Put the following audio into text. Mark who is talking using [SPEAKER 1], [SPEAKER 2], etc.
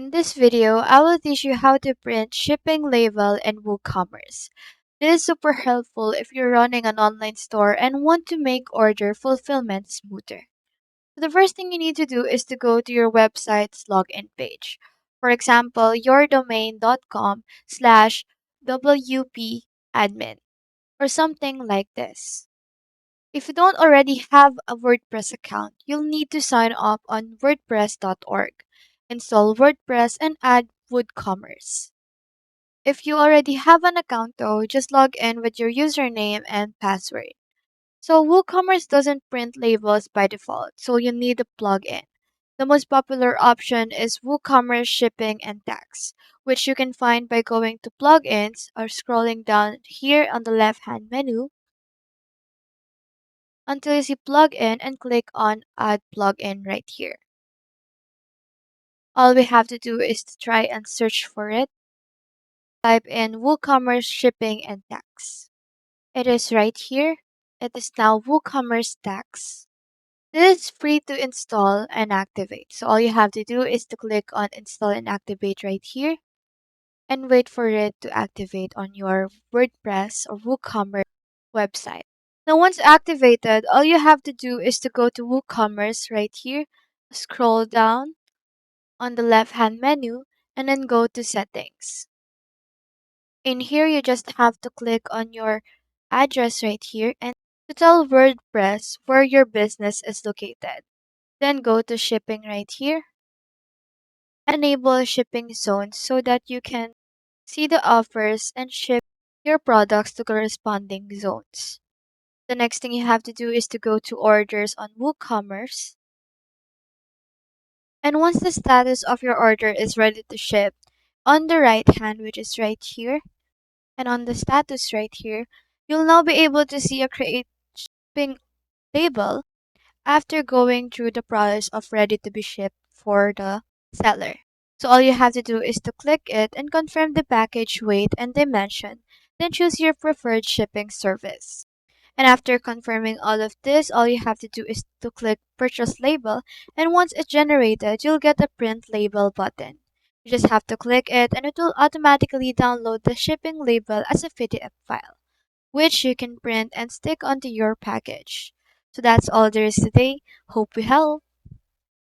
[SPEAKER 1] In this video, I will teach you how to print shipping label in WooCommerce. This is super helpful if you're running an online store and want to make order fulfillment smoother. So the first thing you need to do is to go to your website's login page. For example, yourdomain.com/wp-admin or something like this. If you don't already have a WordPress account, you'll need to sign up on wordpress.org, install WordPress, and add WooCommerce. If you already have an account though, just log in with your username and password. So WooCommerce doesn't print labels by default, so you need a plugin. The most popular option is WooCommerce Shipping and Tax, which you can find by going to Plugins or scrolling down here on the left-hand menu until you see plugin and click on add plugin right here. All we have to do is to try and search for it. Type in WooCommerce shipping and tax. It is right here. It is now WooCommerce tax. This is free to install and activate. So all you have to do is to click on install and activate right here and wait for it to activate on your WordPress or WooCommerce website. Now once activated, all you have to do is to go to WooCommerce right here, scroll down on the left hand menu, and then go to settings. In here, you just have to click on your address right here and to tell WordPress where your business is located. Then go to shipping right here. Enable shipping zones so that you can see the offers and ship your products to corresponding zones. The next thing you have to do is to go to orders on WooCommerce. And once the status of your order is ready to ship, on the right hand, which is right here, and on the status right here, you'll now be able to see a create shipping label after going through the process of ready to be shipped for the seller. So all you have to do is to click it and confirm the package weight and dimension, then choose your preferred shipping service. And after confirming all of this, all you have to do is to click purchase label, and once it's generated, you'll get a print label button. You just have to click it and it will automatically download the shipping label as a PDF file, which you can print and stick onto your package. So that's all there is today. Hope we help.